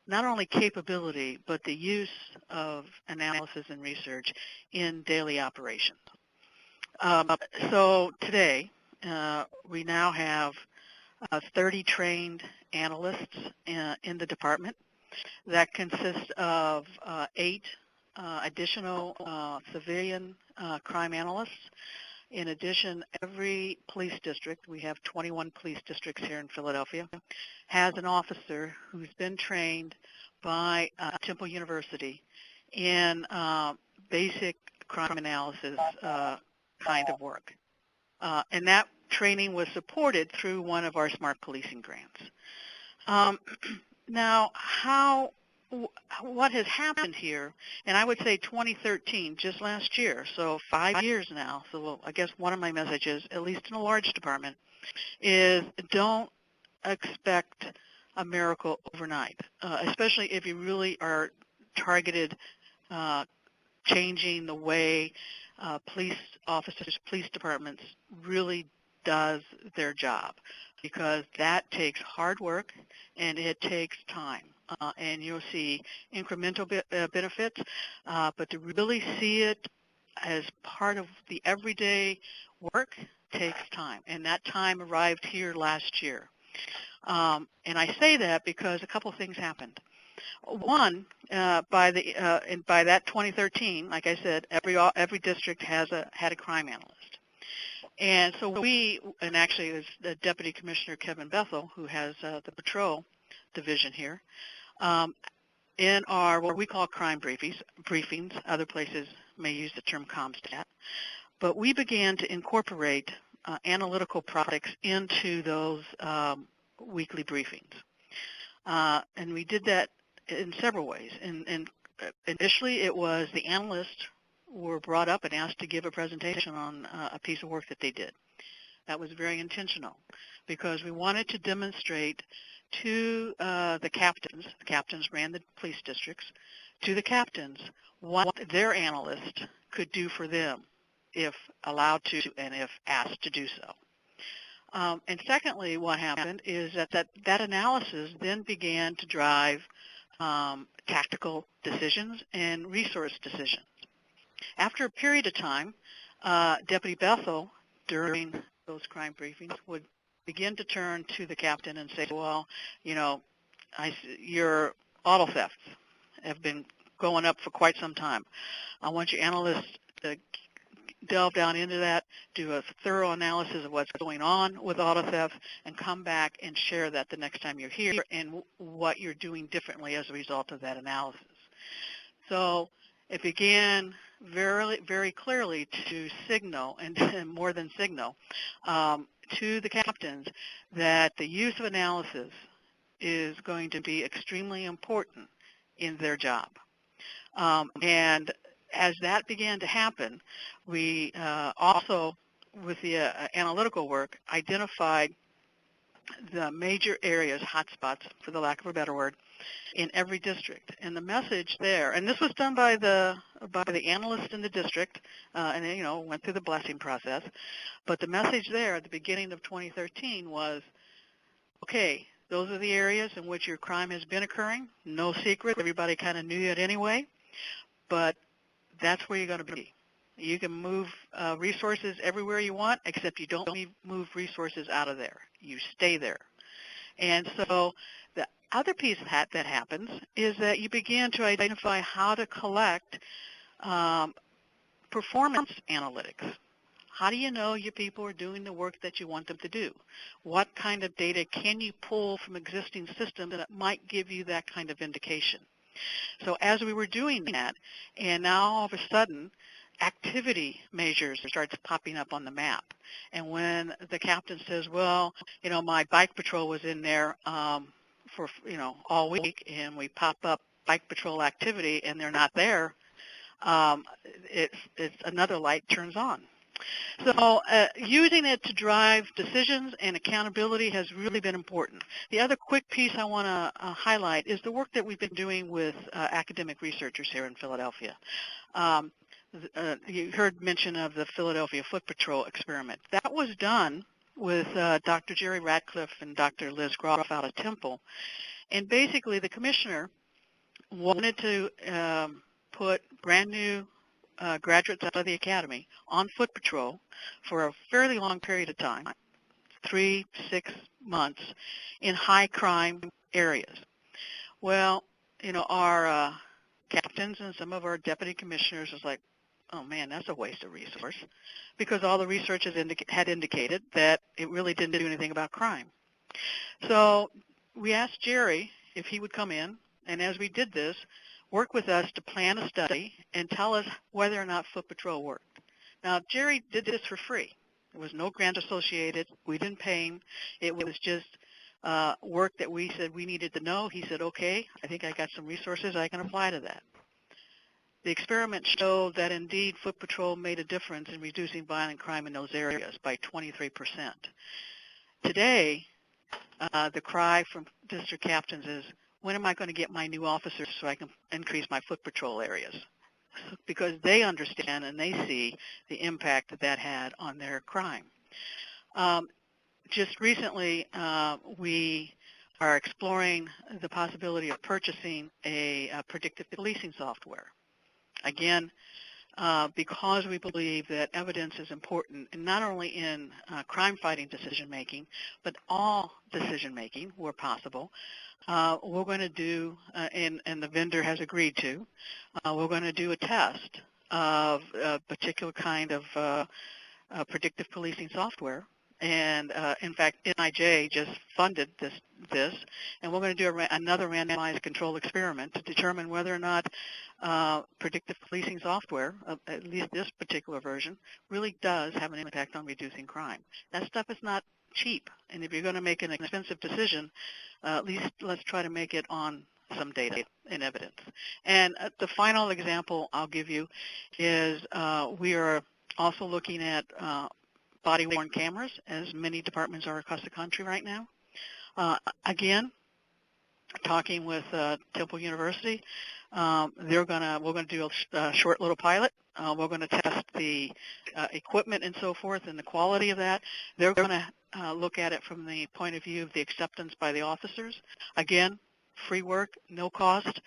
not only capability, but the use of analysis and research in daily operations. So today, we now have 30 trained analysts in the department. That consists of 8 additional civilian crime analysts. In addition, every police district, we have 21 police districts here in Philadelphia, has an officer who's been trained by Temple University in basic crime analysis kind of work. And that training was supported through one of our smart policing grants. Now, what has happened here, and I would say 2013, just last year, so 5 years now, so I guess one of my messages, at least in a large department, is don't expect a miracle overnight, especially if you really are targeted changing the way police officers, police departments really does their job, because that takes hard work and it takes time. And you'll see incremental benefits, but to really see it as part of the everyday work takes time, and that time arrived here last year. And I say that because a couple of things happened. One, by that 2013, like I said, every district had a crime analyst. And so and actually it was the Deputy Commissioner Kevin Bethel, who has the patrol division here, in our what we call crime briefings, other places may use the term CompStat, but we began to incorporate analytical products into those weekly briefings. And we did that in several ways. And initially it was the analysts were brought up and asked to give a presentation on a piece of work that they did. That was very intentional because we wanted to demonstrate to the captains ran the police districts, to the captains what their analyst could do for them if allowed to and if asked to do so. And secondly, what happened is that analysis then began to drive tactical decisions and resource decisions. After a period of time, Deputy Bethel, during those crime briefings, would begin to turn to the captain and say, well, your auto thefts have been going up for quite some time. I want your analysts to delve down into that, do a thorough analysis of what's going on with auto theft, and come back and share that the next time you're here and what you're doing differently as a result of that analysis. So it began very, very clearly to signal, and more than signal, to the captains that the use of analysis is going to be extremely important in their job. And as that began to happen, we also, with the analytical work, identified the major areas, hotspots, for the lack of a better word, in every district. And the message there, and this was done by the analysts in the district, and then, went through the blessing process. But the message there at the beginning of 2013 was, okay, those are the areas in which your crime has been occurring. No secret. Everybody kind of knew it anyway. But that's where you're going to be. You can move resources everywhere you want, except you don't move resources out of there. You stay there. And so the other piece that happens is that you begin to identify how to collect performance analytics. How do you know your people are doing the work that you want them to do? What kind of data can you pull from existing systems that might give you that kind of indication? So as we were doing that, and now all of a sudden, activity measures starts popping up on the map. And when the captain says, well, my bike patrol was in there for, all week, and we pop up bike patrol activity and they're not there, it's another light turns on. So using it to drive decisions and accountability has really been important. The other quick piece I want to highlight is the work that we've been doing with academic researchers here in Philadelphia. You heard mention of the Philadelphia Foot Patrol experiment. That was done with Dr. Jerry Ratcliffe and Dr. Liz Groff out of Temple. And basically the commissioner wanted to put brand new graduates out of the academy on foot patrol for a fairly long period of time, 3 to 6 months, in high crime areas. Well, our captains and some of our deputy commissioners was like, oh man, that's a waste of resource, because all the research had indicated that it really didn't do anything about crime. So we asked Jerry if he would come in, and as we did this, work with us to plan a study and tell us whether or not foot patrol worked. Now, Jerry did this for free. There was no grant associated. We didn't pay him. It was just work that we said we needed to know. He said, okay, I think I got some resources I can apply to that. The experiment showed that indeed foot patrol made a difference in reducing violent crime in those areas by 23%. Today, the cry from district captains is, when am I going to get my new officers so I can increase my foot patrol areas? Because they understand and they see the impact that that had on their crime. Just recently, we are exploring the possibility of purchasing a predictive policing software. Again, because we believe that evidence is important, and not only in crime-fighting decision-making, but all decision-making where possible. We're going to do, and the vendor has agreed to, we're going to do a test of a particular kind of predictive policing software. And in fact, NIJ just funded this, and we're going to do another randomized control experiment to determine whether or not predictive policing software, at least this particular version, really does have an impact on reducing crime. That stuff is not cheap, and if you're going to make an expensive decision, at least let's try to make it on some data and evidence. And the final example I'll give you is we are also looking at body-worn cameras, as many departments are across the country right now. Again, talking with Temple University, we're going to do a short little pilot. We're going to test the equipment and so forth and the quality of that. They're going to look at it from the point of view of the acceptance by the officers. Again, free work, no cost.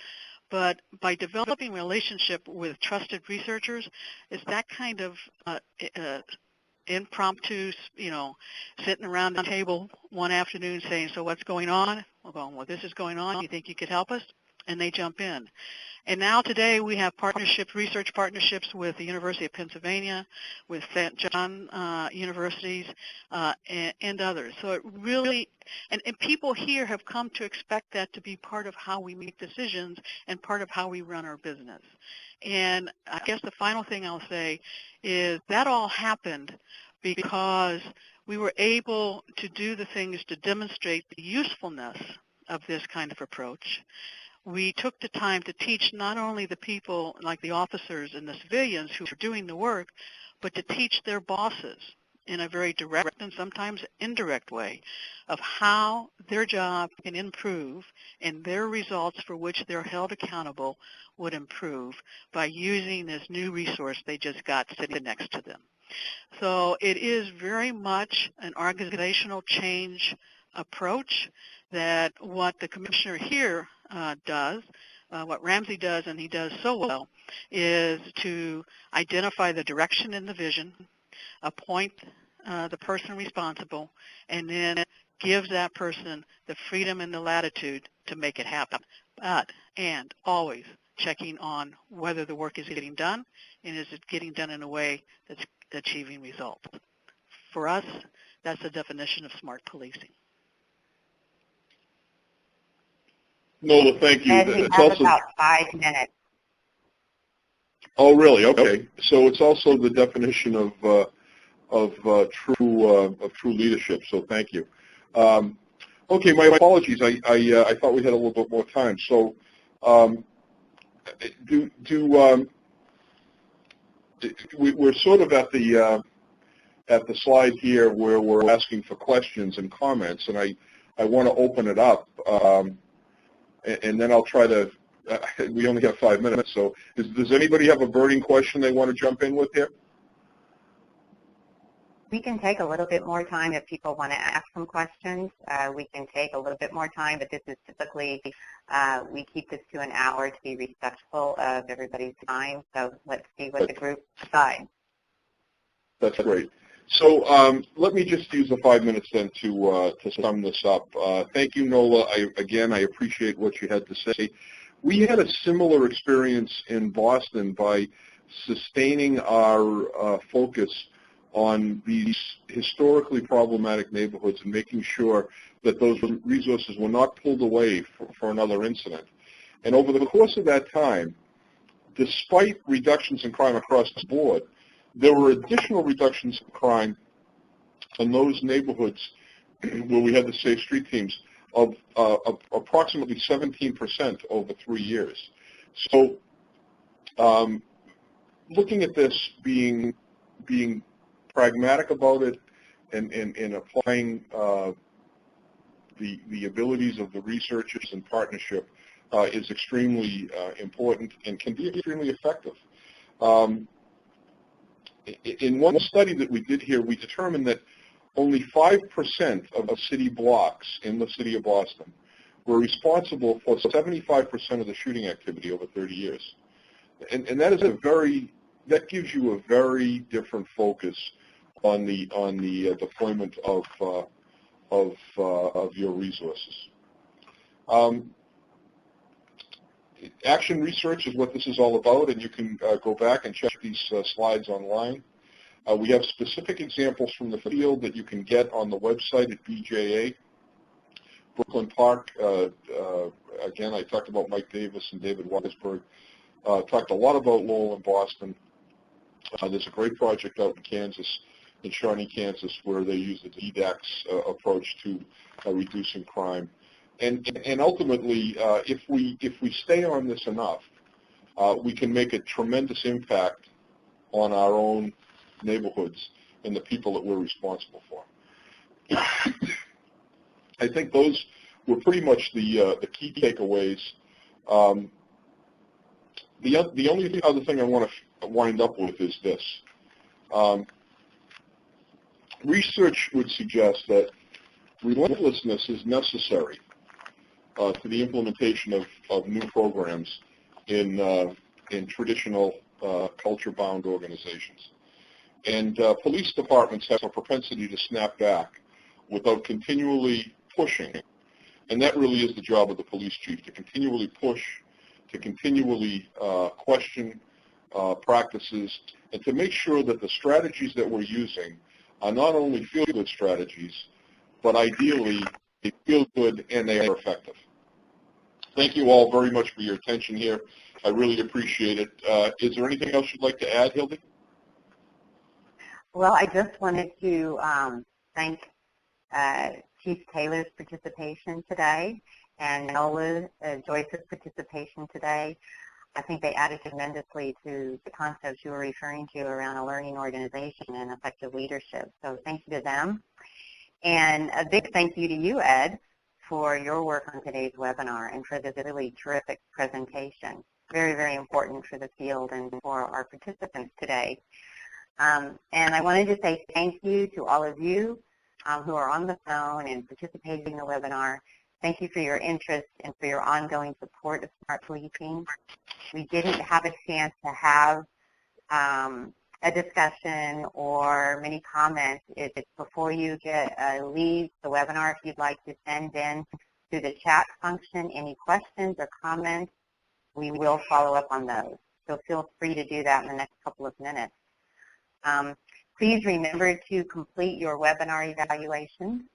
But by developing relationship with trusted researchers, it's that kind of impromptu, sitting around the table one afternoon saying, so what's going on? We're going, well, this is going on. You think you could help us? And they jump in. And now today we have research partnerships with the University of Pennsylvania, with St. John universities, and others. So it really, and people here have come to expect that to be part of how we make decisions and part of how we run our business. And I guess the final thing I'll say is that all happened because we were able to do the things to demonstrate the usefulness of this kind of approach. We took the time to teach not only the people, like the officers and the civilians who are doing the work, but to teach their bosses in a very direct and sometimes indirect way of how their job can improve and their results for which they're held accountable would improve by using this new resource they just got sitting next to them. So it is very much an organizational change approach that what the commissioner here does, what Ramsey does, and he does so well, is to identify the direction and the vision, appoint the person responsible, and then gives that person the freedom and the latitude to make it happen. And always checking on whether the work is getting done, and is it getting done in a way that's achieving results. For us, that's the definition of smart policing. Nola, thank you. Ed, we have about 5 minutes. Oh, really? Okay. So it's also the definition of true leadership. So thank you. Okay, my apologies. I thought we had a little bit more time. So we're sort of at the slide here where we're asking for questions and comments, and I want to open it up, and then I'll try to. We only have 5 minutes, so does anybody have a burning question they want to jump in with here? We can take a little bit more time if people want to ask some questions. We can take a little bit more time, but this is typically, we keep this to an hour to be respectful of everybody's time. So let's see what the group decides. That's great. So let me just use the 5 minutes then to sum this up. Thank you, Nola. Again, I appreciate what you had to say. We had a similar experience in Boston by sustaining our focus on these historically problematic neighborhoods and making sure that those resources were not pulled away for another incident. And over the course of that time, despite reductions in crime across the board, there were additional reductions in crime in those neighborhoods where we had the Safe Street teams of approximately 17% over 3 years. So looking at this, being pragmatic about it and applying the abilities of the researchers and partnership is extremely important and can be extremely effective. In one study that we did here, we determined that only 5% of city blocks in the city of Boston were responsible for 75% of the shooting activity over 30 years. And that is that gives you a very different focus on the deployment of your resources. Action research is what this is all about, and you can go back and check these slides online. We have specific examples from the field that you can get on the website at BJA. Brooklyn Park, again, I talked about Mike Davis and David Weisberg. Talked a lot about Lowell and Boston. There's a great project out in Kansas, in Shawnee, Kansas, where they use the DDAX approach to reducing crime. And ultimately, if we stay on this enough, we can make a tremendous impact on our own neighborhoods and the people that we're responsible for. I think those were pretty much the key takeaways. The only other thing I want to wind up with is this. Research would suggest that relentlessness is necessary to the implementation of new programs in traditional culture-bound organizations. And police departments have a propensity to snap back without continually pushing. And that really is the job of the police chief, to continually push, to continually question practices, and to make sure that the strategies that we're using are not only feel-good strategies, but ideally they feel good and they are effective. Thank you all very much for your attention here. I really appreciate it. Is there anything else you'd like to add, Hildy? Well, I just wanted to thank Chief Taylor's participation today, and Joyce's participation today. I think they added tremendously to the concepts you were referring to around a learning organization and effective leadership. So thank you to them. And a big thank you to you, Ed, for your work on today's webinar and for this really terrific presentation. Very, very important for the field and for our participants today. And I wanted to say thank you to all of you who are on the phone and participating in the webinar. Thank you for your interest and for your ongoing support of Smart Policing. We didn't have a chance to have a discussion or many comments. It's before you leave the webinar, if you'd like to send in through the chat function any questions or comments, we will follow up on those. So feel free to do that in the next couple of minutes. Please remember to complete your webinar evaluation.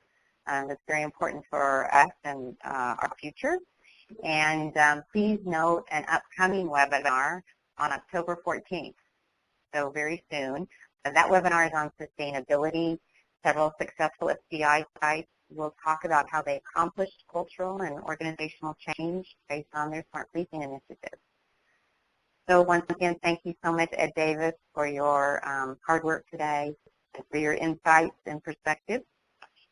That's very important for us and our future. And please note an upcoming webinar on October 14th, so very soon. That webinar is on sustainability. Several successful SPI sites will talk about how they accomplished cultural and organizational change based on their Smart Policing initiatives. So once again, thank you so much, Ed Davis, for your hard work today and for your insights and perspectives.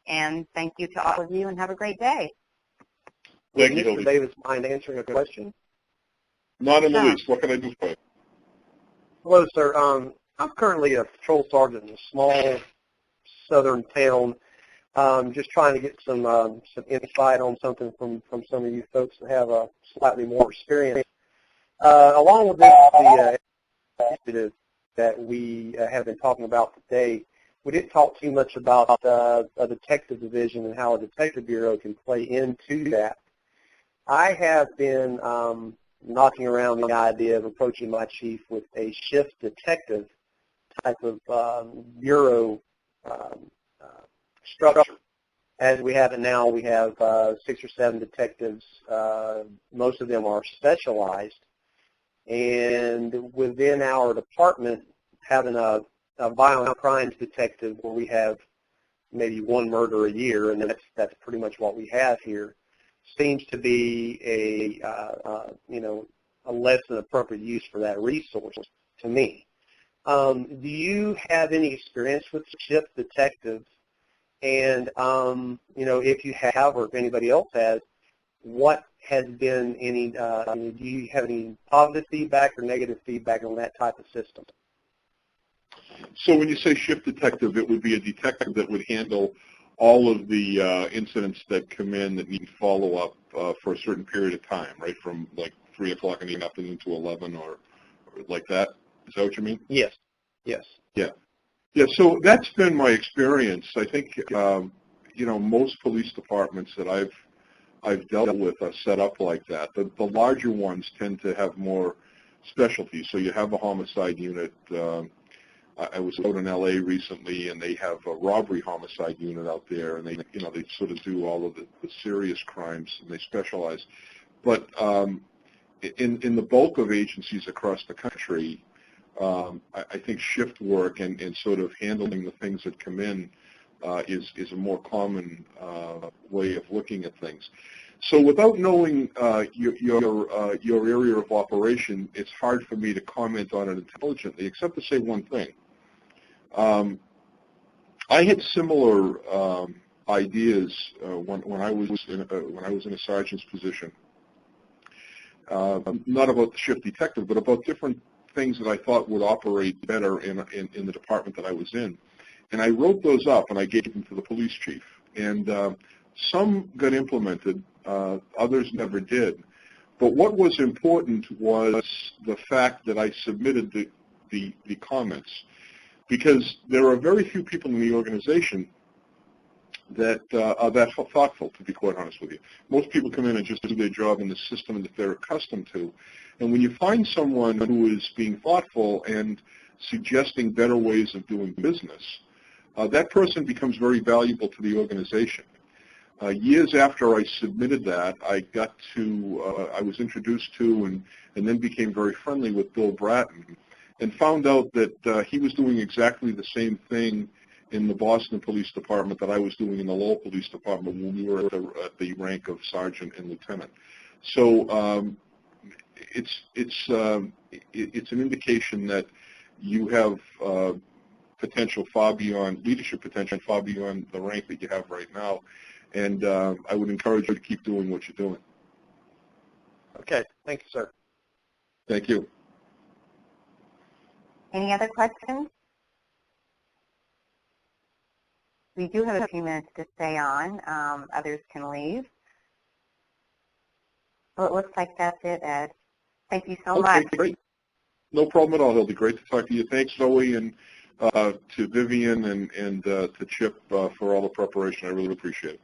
And thank you to all of you, and have a great day. Thank you, Mr. Davis, mind answering a question? Not in the least. What can I do for you? Hello, sir. I'm currently a patrol sergeant in a small southern town. Just trying to get some insight on something from some of you folks that have a slightly more experience. Along with this, the initiative that we have been talking about today, we didn't talk too much about a detective division and how a detective bureau can play into that. I have been knocking around the idea of approaching my chief with a shift detective type of bureau structure. As we have it now, we have 6 or 7 detectives. Most of them are specialized. And within our department, having a violent crimes detective where we have maybe 1 murder a year, and that's pretty much what we have here, seems to be a less than appropriate use for that resource to me. Do you have any experience with shift detectives? And if you have, or if anybody else has, what has been any? Do you have any positive feedback or negative feedback on that type of system? So when you say shift detective, it would be a detective that would handle all of the incidents that come in that need follow-up for a certain period of time, right, from like 3 o'clock in the afternoon to 11 or like that? Is that what you mean? Yes. Yes. Yeah. Yeah, so that's been my experience. I think, most police departments that I've dealt with are set up like that. The larger ones tend to have more specialties. So you have a homicide unit. I was out in LA recently, and they have a robbery homicide unit out there, and they sort of do all of the serious crimes, and they specialize. But in the bulk of agencies across the country, I think shift work and sort of handling the things that come in is a more common way of looking at things. So without knowing your area of operation, it's hard for me to comment on it intelligently, except to say one thing. I had similar ideas when I was in a sergeant's position. Not about the shift detective, but about different things that I thought would operate better in the department that I was in. And I wrote those up, and I gave them to the police chief. And some got implemented, others never did. But what was important was the fact that I submitted the comments, because there are very few people in the organization that are that thoughtful, to be quite honest with you. Most people come in and just do their job in the system that they're accustomed to. And when you find someone who is being thoughtful and suggesting better ways of doing business, that person becomes very valuable to the organization. Years after I submitted that, I was introduced to and then became very friendly with Bill Bratton, and found out that he was doing exactly the same thing in the Boston Police Department that I was doing in the Lowell Police Department when we were at the rank of sergeant and lieutenant. So it's an indication that you have potential far beyond leadership potential, far beyond the rank that you have right now. And I would encourage you to keep doing what you're doing. Okay. Thank you, sir. Thank you. Any other questions? We do have a few minutes to stay on. Others can leave. Well, it looks like that's it, Ed. Thank you so much. Okay, great. No problem at all, Hildy. Great to talk to you. Thanks, Zoe, and to Vivian and to Chip for all the preparation. I really appreciate it.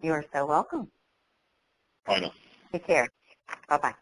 You are so welcome. Bye now. Take care. Bye-bye.